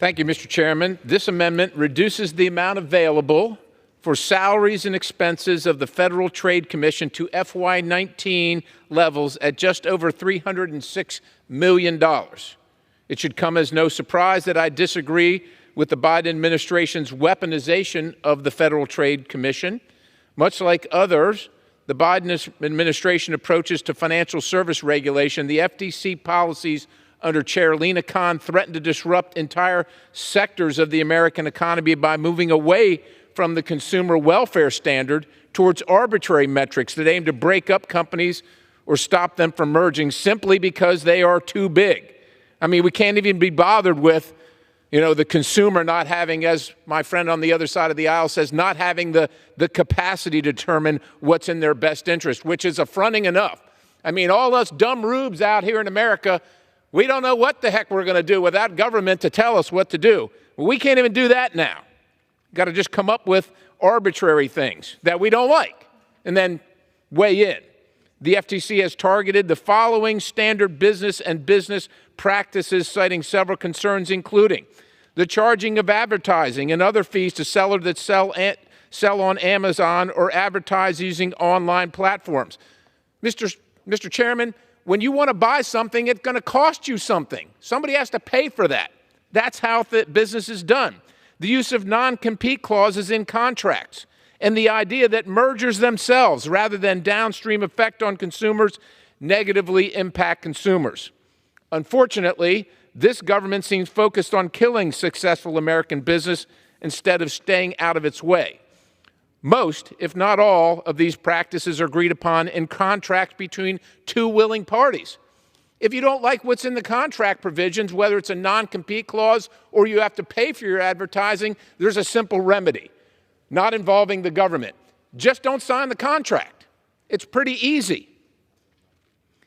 Thank you, Mr. Chairman. This amendment reduces the amount available for salaries and expenses of the Federal Trade Commission to FY19 levels at just over $306 million. It should come as no surprise that I disagree with the Biden administration's weaponization of the Federal Trade Commission. Much like others, the Biden administration approaches to financial service regulation, the FTC policies under Chair Lina Khan threaten to disrupt entire sectors of the American economy by moving away from the consumer welfare standard towards arbitrary metrics that aim to break up companies or stop them from merging simply because they are too big. I mean, we can't even be bothered with, the consumer not having, as my friend on the other side of the aisle says, not having the capacity to determine what's in their best interest, which is affronting enough. I mean, all us dumb rubes out here in America, we don't know what the heck we're going to do without government to tell us what to do. Well, we can't even do that now. Got to just come up with arbitrary things that we don't like and then weigh in. The FTC has targeted the following standard business and business practices, citing several concerns, including the charging of advertising and other fees to sellers that sell on Amazon or advertise using online platforms. Mr. Chairman, when you want to buy something, it's going to cost you something. Somebody has to pay for that. That's how business is done. The use of non-compete clauses in contracts, and the idea that mergers themselves, rather than downstream effect on consumers, negatively impact consumers. Unfortunately, this government seems focused on killing successful American business instead of staying out of its way. Most, if not all, of these practices are agreed upon in contracts between two willing parties. If you don't like what's in the contract provisions, whether it's a non-compete clause or you have to pay for your advertising, there's a simple remedy, not involving the government. Just don't sign the contract. It's pretty easy.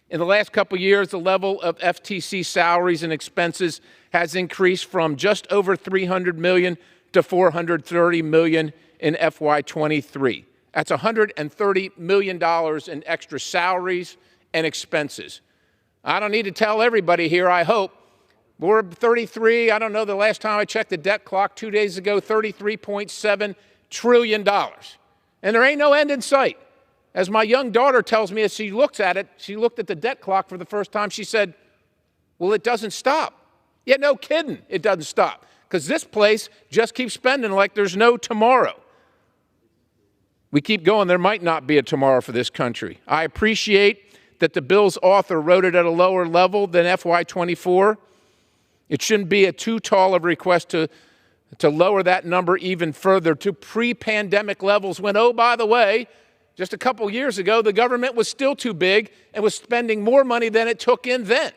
In the last couple of years, the level of FTC salaries and expenses has increased from just over $300 million to $430 million in FY23. That's $130 million in extra salaries and expenses. I don't need to tell everybody here, I hope. We're 33, I don't know, the last time I checked the debt clock 2 days ago, $33.7 trillion. And there ain't no end in sight. As my young daughter tells me as she looks at it, she looked at the debt clock for the first time, she said, well, it doesn't stop. Yeah, no kidding, it doesn't stop. Because this place just keeps spending like there's no tomorrow. We keep going, there might not be a tomorrow for this country. I appreciate that the bill's author wrote it at a lower level than FY24. It shouldn't be a too tall of a request to lower that number even further to pre-pandemic levels when, oh, by the way, just a couple years ago, the government was still too big and was spending more money than it took in then.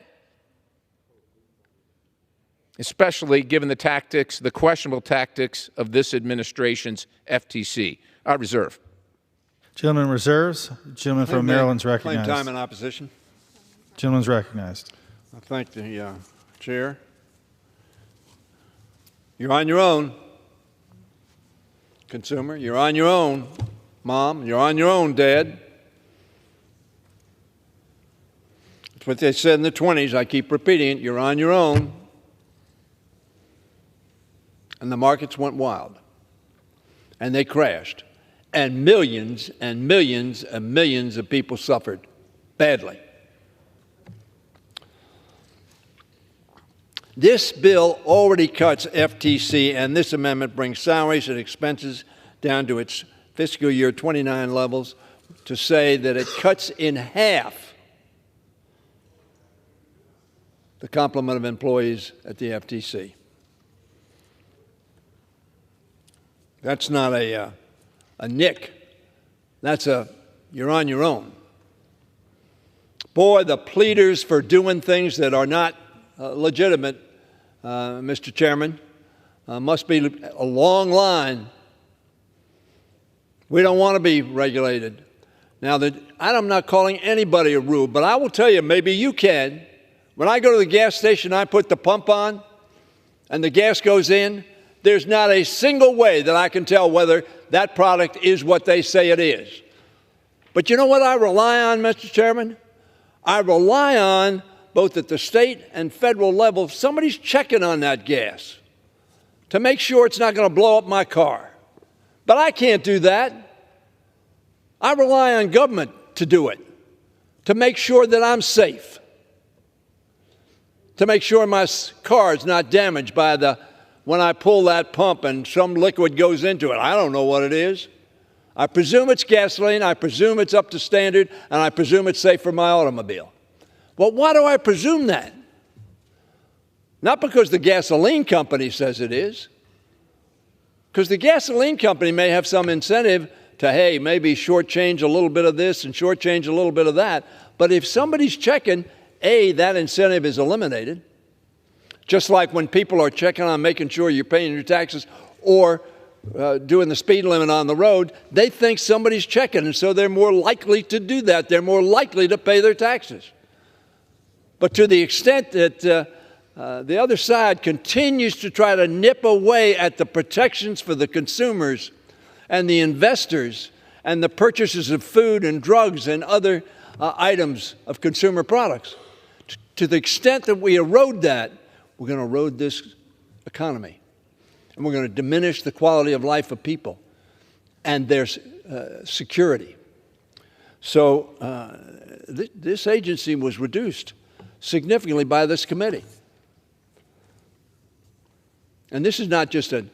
Especially given the questionable tactics of this administration's FTC. I reserve. Gentleman reserves. Gentleman from Maryland's recognized. Claim time in opposition. Gentleman's recognized. I thank the chair. You're on your own, consumer. You're on your own, mom. You're on your own, dad. That's what they said in the 20s. I keep repeating it. You're on your own. And the markets went wild. And they crashed. And millions and millions and millions of people suffered badly. This bill already cuts FTC, and this amendment brings salaries and expenses down to its fiscal year 29 levels, to say that it cuts in half the complement of employees at the FTC. That's not a nick. That's you're on your own. Boy, the pleaders for doing things that are not legitimate, Mr. Chairman, must be a long line. We don't want to be regulated. Now, I'm not calling anybody a rube, but I will tell you, maybe you can. When I go to the gas station, I put the pump on, and the gas goes in. There's not a single way that I can tell whether that product is what they say it is. But you know what I rely on, Mr. Chairman? I rely on, both at the state and federal level, somebody's checking on that gas. to make sure it's not going to blow up my car. But I can't do that. I rely on government to do it, to make sure that I'm safe, to make sure my car is not damaged by when I pull that pump and some liquid goes into it. I don't know what it is. I presume it's gasoline, I presume it's up to standard, and I presume it's safe for my automobile. Well, why do I presume that? Not because the gasoline company says it is, because the gasoline company may have some incentive to, hey, maybe shortchange a little bit of this and shortchange a little bit of that. But if somebody's checking, that incentive is eliminated. Just like when people are checking on making sure you're paying your taxes or doing the speed limit on the road, they think somebody's checking, and so they're more likely to do that. They're more likely to pay their taxes. But to the extent that the other side continues to try to nip away at the protections for the consumers and the investors and the purchasers of food and drugs and other items of consumer products, to the extent that we erode that, we're going to erode this economy. And we're going to diminish the quality of life of people and their security. So this agency was reduced significantly by this committee. And this is not just a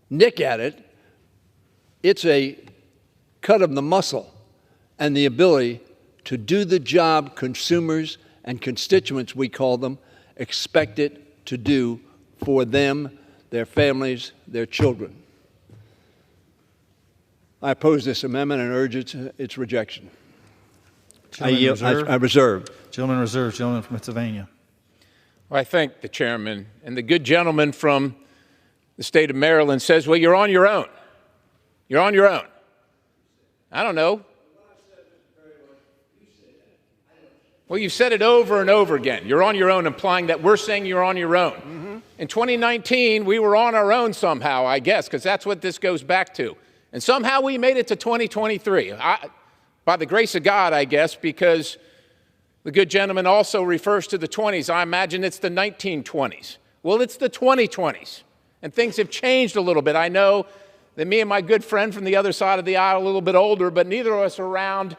nick at it. It's a cut of the muscle and the ability to do the job consumers and constituents, we call them, expect it to do for them, their families, their children. I oppose this amendment and urge its rejection. I reserve. Gentleman reserved. Gentleman from Pennsylvania. Well, I thank the chairman. And the good gentleman from the state of Maryland says, well, you're on your own. You're on your own. I don't know. Well, you've said it over and over again. You're on your own, implying that we're saying you're on your own. Mm-hmm. In 2019, we were on our own somehow, I guess, because that's what this goes back to. And somehow we made it to 2023. By the grace of God, I guess, because the good gentleman also refers to the 20s. I imagine it's the 1920s. Well, it's the 2020s. And things have changed a little bit. I know that me and my good friend from the other side of the aisle, a little bit older, but neither of us are around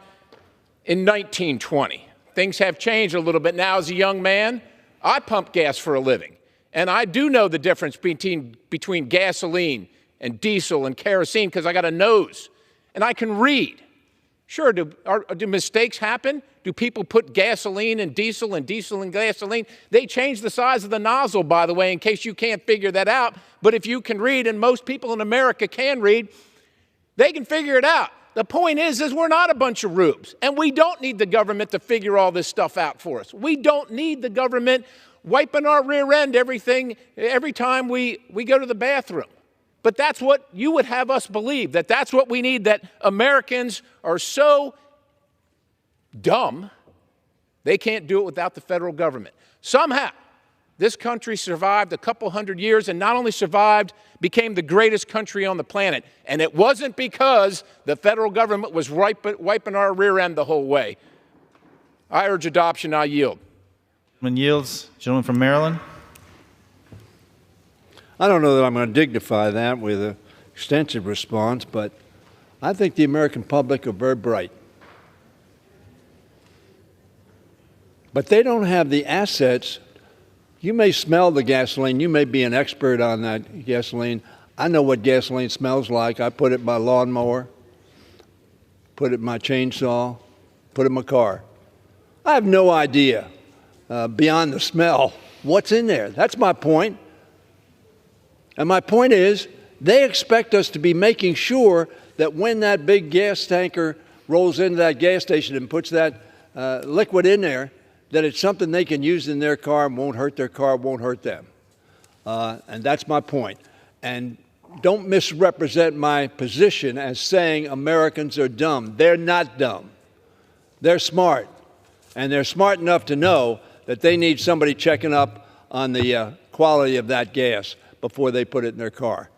in 1920. Things have changed a little bit. Now, as a young man, I pump gas for a living. And I do know the difference between gasoline and diesel and kerosene because I got a nose and I can read. Sure, do mistakes happen? Do people put gasoline and diesel and gasoline? They change the size of the nozzle, by the way, in case you can't figure that out. But if you can read, and most people in America can read, they can figure it out. The point is we're not a bunch of rubes, and we don't need the government to figure all this stuff out for us. We don't need the government wiping our rear end every time we go to the bathroom. But that's what you would have us believe, that's what we need, that Americans are so dumb they can't do it without the federal government. Somehow, this country survived a couple hundred years, and not only survived, became the greatest country on the planet. And it wasn't because the federal government was wiping our rear end the whole way. I urge adoption. I yield. Gentleman yields. Gentleman from Maryland. I don't know that I'm going to dignify that with an extensive response, but I think the American public are very bright. But they don't have the assets. You may smell the gasoline. You may be an expert on that gasoline. I know what gasoline smells like. I put it in my lawnmower, put it in my chainsaw, put it in my car. I have no idea, beyond the smell, what's in there. That's my point. And my point is, they expect us to be making sure that when that big gas tanker rolls into that gas station and puts that liquid in there, that it's something they can use in their car and won't hurt their car, won't hurt them. And that's my point. And don't misrepresent my position as saying Americans are dumb. They're not dumb. They're smart. And they're smart enough to know that they need somebody checking up on the quality of that gas before they put it in their car.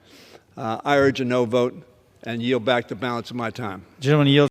I urge a no vote and yield back the balance of my time. Gentleman yields.